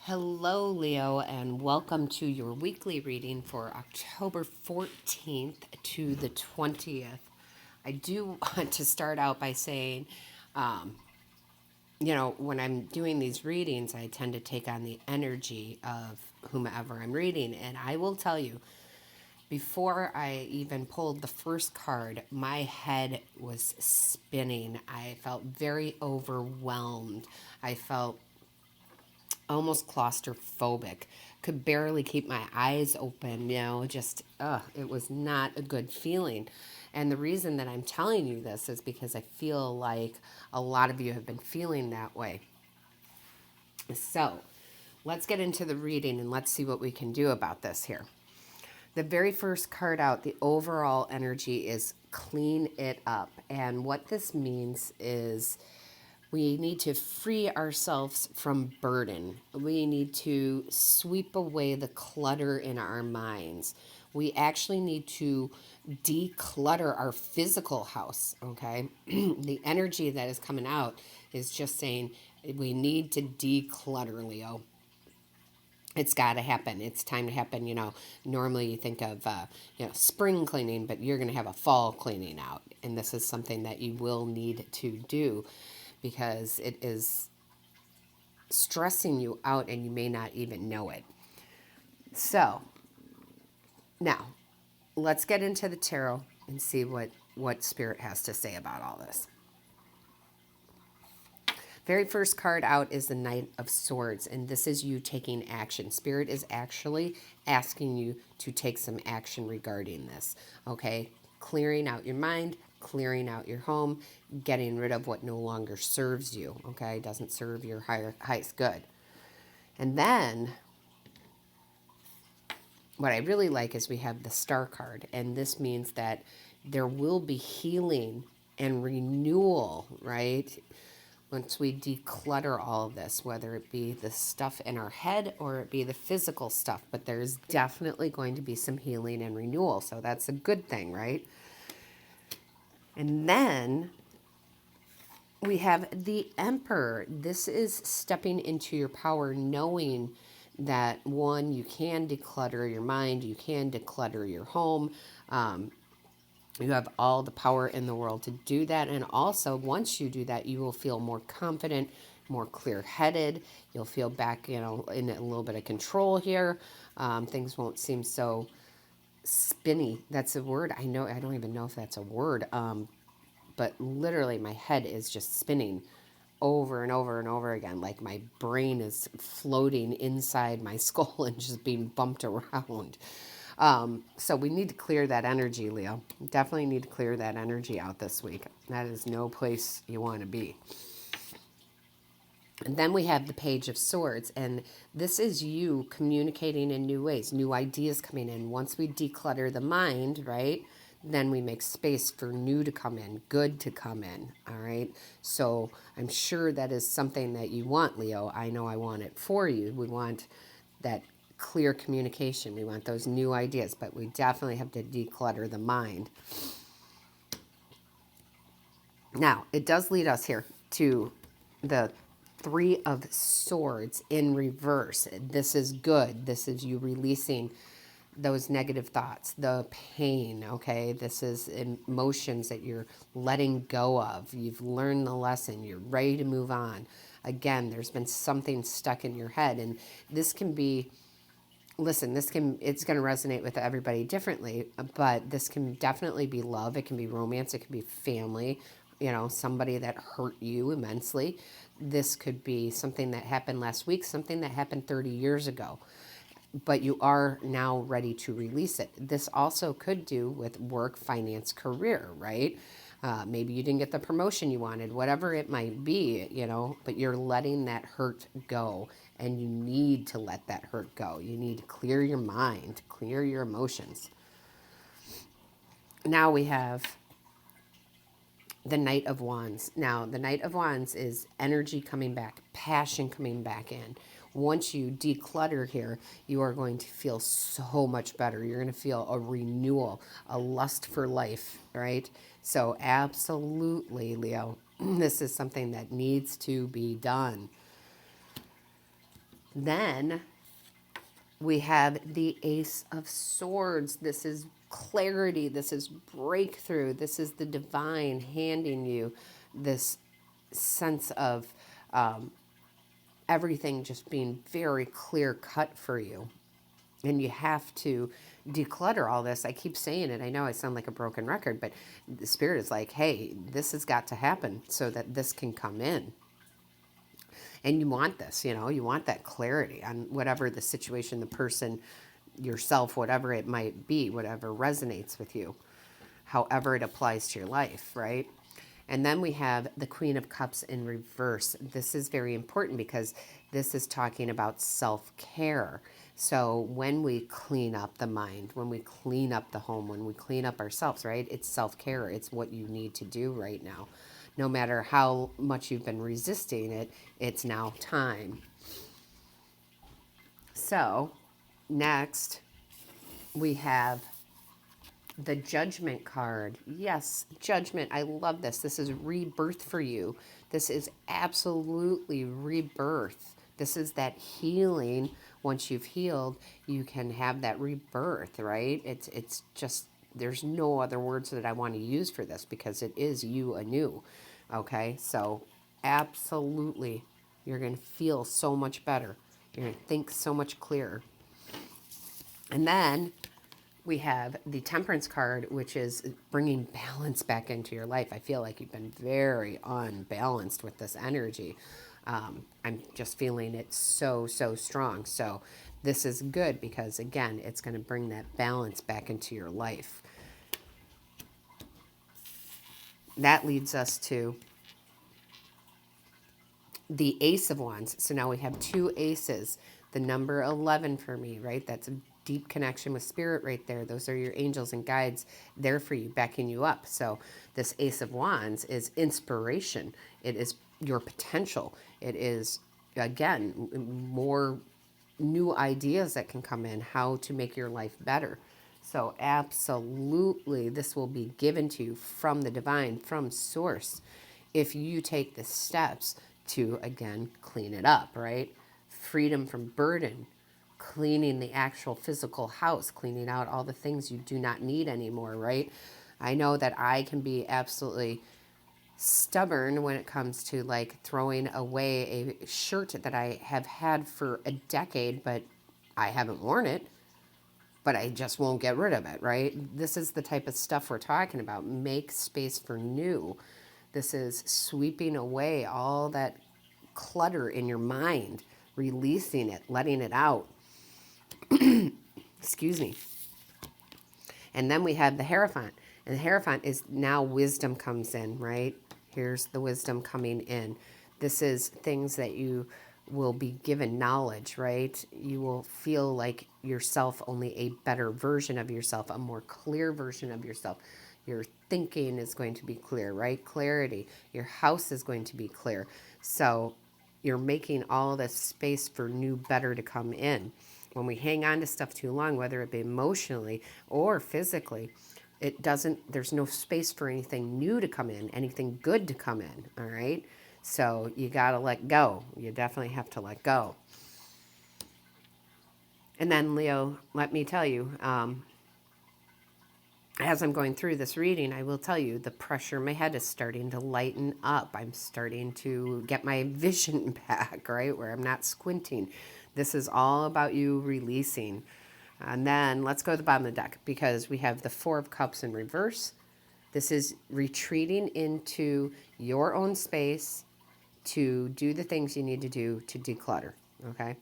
Hello, Leo, and welcome to your weekly reading for October 14th to the 20th. I do want to start out by saying, um, when I'm doing these readings, I tend to take on the energy of whomever I'm reading. And I will tell you, before I even pulled the first card, my head was spinning. I felt very overwhelmed. I felt almost claustrophobic, could barely keep my eyes open, just it was not a good feeling. And the reason that I'm telling you this is because I feel like a lot of you have been feeling that way. So let's get into the reading and let's see what we can do about this here. The very first card out, the overall energy is clean it up. And what this means is we need to free ourselves from burden. We need to sweep away the clutter in our minds. We actually need to declutter our physical house, okay? The energy that is coming out is just saying we need to declutter, Leo. It's got to happen. It's time to happen. Normally you think of, spring cleaning, but you're going to have a fall cleaning out. And this is something that you will need to do because it is stressing you out and you may not even know it. So now let's get into the tarot and see what Spirit has to say about all this. Very first card out is the Knight of Swords, and this is you taking action. Spirit is actually asking you to take some action regarding this, okay? Clearing out your mind, clearing out your home, getting rid of what no longer serves you, okay? Doesn't serve your highest good. And then what I really like is we have the Star card, and this means that there will be healing and renewal, right? Once we declutter all of this, whether it be the stuff in our head or it be the physical stuff, but there's definitely going to be some healing and renewal. So that's a good thing, right? And then we have the Emperor. This is stepping into your power, knowing that, one, you can declutter your mind, you can declutter your home. You have all the power in the world to do that. And also, once you do that, you will feel more confident, more clear-headed. You'll feel back, in a little bit of control here. Things won't seem so spinny. That's a word. I know. I don't even know if that's a word. But literally, my head is just spinning over and over and over again. Like my brain is floating inside my skull and just being bumped around. So we need to clear that energy, Leo. Definitely need to clear that energy out this week. That is no place you want to be. And then we have the Page of Swords, and this is you communicating in new ways, new ideas coming in. Once we declutter the mind, right, then we make space for new to come in, good to come in, all right? So I'm sure that is something that you want, Leo. I know I want it for you. We want that clear communication. We want those new ideas, but we definitely have to declutter the mind. Now, it does lead us here to the Three of Swords in reverse. This is good. This is you releasing those negative thoughts, the pain, okay? This is emotions that you're letting go of. You've learned the lesson. You're ready to move on. Again, there's been something stuck in your head, and this can be, listen, it's going to resonate with everybody differently, but this can definitely be love. It can be romance. It can be family, somebody that hurt you immensely. This could be something that happened last week, something that happened 30 years ago, but you are now ready to release it. This also could do with work, finance, career, right? Maybe you didn't get the promotion you wanted, whatever it might be, but you're letting that hurt go, and you need to let that hurt go. You need to clear your mind, clear your emotions. Now we have the Knight of Wands. Now, the Knight of Wands is energy coming back, passion coming back in. Once you declutter here, you are going to feel so much better. You're going to feel a renewal, a lust for life, right? So absolutely, Leo, this is something that needs to be done. Then we have the Ace of Swords. This is clarity. This is breakthrough. This is the divine handing you this sense of everything just being very clear cut for you. And you have to declutter all this. I keep saying it. I know I sound like a broken record, but the Spirit is like, hey, this has got to happen so that this can come in. And you want this, you want that clarity on whatever the situation, the person, yourself, whatever it might be, whatever resonates with you, however it applies to your life, right? And then we have the Queen of Cups in reverse. This is very important because this is talking about self-care. So when we clean up the mind, when we clean up the home, when we clean up ourselves, right? It's self-care. It's what you need to do right now. No matter how much you've been resisting it, it's now time. So next we have the Judgment card. Yes, Judgment. I love this. This is rebirth for you. This is absolutely rebirth. This is that healing. Once you've healed, you can have that rebirth, right? It's just, there's no other words that I want to use for this because it is you anew. Okay? So absolutely, you're going to feel so much better. You're going to think so much clearer. And then we have the Temperance card, which is bringing balance back into your life. I feel like you've been very unbalanced with this energy. I'm just feeling it so strong. So this is good because, again, it's going to bring that balance back into your life. That leads us to the Ace of Wands. So now we have two aces. The number 11 for me, right? That's a deep connection with Spirit right there. Those are your angels and guides there for you, backing you up. So this Ace of Wands is inspiration. It is your potential. It is, again, more new ideas that can come in, how to make your life better. So absolutely, this will be given to you from the divine, from source, if you take the steps to, again, clean it up, right? Freedom from burden, cleaning the actual physical house, cleaning out all the things you do not need anymore, right? I know that I can be absolutely stubborn when it comes to like throwing away a shirt that I have had for a decade, but I haven't worn it, but I just won't get rid of it, right? This is the type of stuff we're talking about. Make space for new. This is sweeping away all that clutter in your mind, releasing it, letting it out. Excuse me. And then we have the Hierophant. And the Hierophant is now wisdom comes in, right? Here's the wisdom coming in. This is things that you will be given knowledge, right? You will feel like yourself, only a better version of yourself, a more clear version of yourself. Your thinking is going to be clear, right? Clarity. Your house is going to be clear. So you're making all this space for new, better to come in. When we hang on to stuff too long, whether it be emotionally or physically, there's no space for anything new to come in, anything good to come in, all right? So you got to let go. You definitely have to let go. And then, Leo, let me tell you, as I'm going through this reading, I will tell you the pressure in my head is starting to lighten up. I'm starting to get my vision back, right, where I'm not squinting. This is all about you releasing. And then let's go to the bottom of the deck because we have the Four of Cups in reverse. This is retreating into your own space to do the things you need to do to declutter, okay?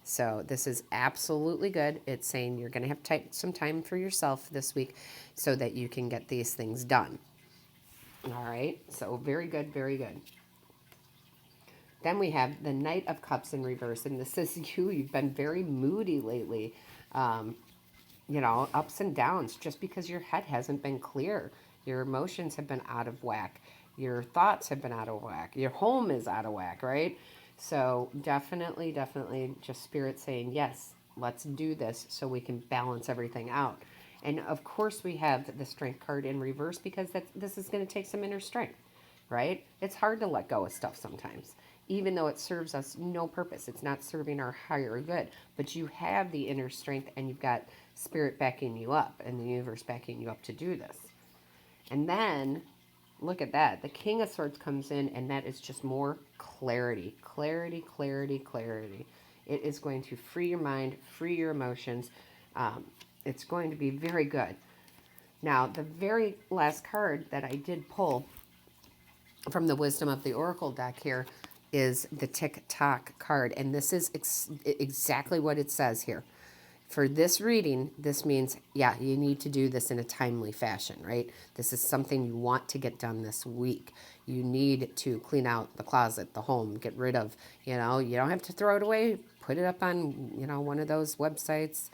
So this is absolutely good. It's saying you're going to have some time for yourself this week so that you can get these things done. All right, so very good, very good. Then we have the Knight of Cups in reverse, and this is you. You've been very moody lately. Ups and downs just because your head hasn't been clear. Your emotions have been out of whack. Your thoughts have been out of whack. Your home is out of whack, right? So definitely just Spirit saying, yes, let's do this so we can balance everything out. And of course we have the Strength card in reverse because this is going to take some inner strength, right? It's hard to let go of stuff sometimes. even though it serves us no purpose. It's not serving our higher good, but you have the inner strength and you've got spirit backing you up and the universe backing you up to do this. And then look at that. The King of Swords comes in, and that is just more clarity. Clarity, clarity, clarity. It is going to free your mind, free your emotions. It's going to be very good. Now, the very last card that I did pull from the Wisdom of the Oracle deck here is the Tick-Tock card. And this is exactly what it says here. For this reading, this means, yeah, you need to do this in a timely fashion, right? This is something you want to get done this week. You need to clean out the closet, the home, get rid of, you don't have to throw it away. Put it up on, one of those websites.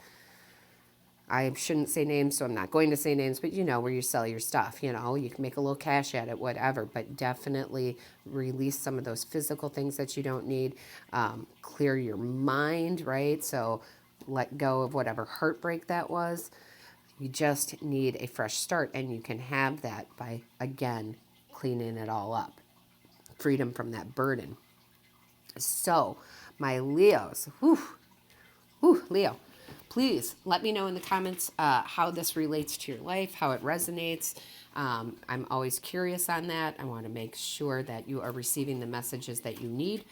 I shouldn't say names, so I'm not going to say names, but where you sell your stuff, you can make a little cash at it, whatever, but definitely release some of those physical things that you don't need. Clear your mind, right? So let go of whatever heartbreak that was. You just need a fresh start, and you can have that by, again, cleaning it all up. Freedom from that burden. So, my Leos, Leo, please let me know in the comments how this relates to your life, how it resonates. I'm always curious on that. I want to make sure that you are receiving the messages that you need.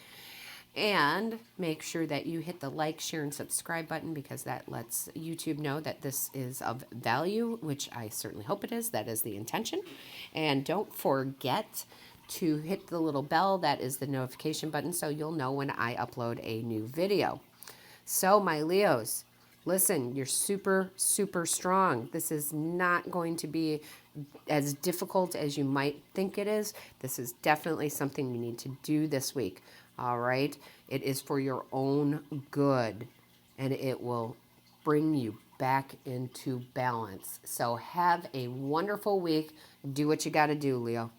And make sure that you hit the like, share, and subscribe button, because that lets YouTube know that this is of value, which I certainly hope it is. That is the intention. And don't forget to hit the little bell. That is the notification button, so you'll know when I upload a new video. So, my Leos, listen, you're super, super strong. This is not going to be as difficult as you might think it is. This is definitely something you need to do this week. All right? It is for your own good, and it will bring you back into balance. So have a wonderful week. Do what you got to do, Leo.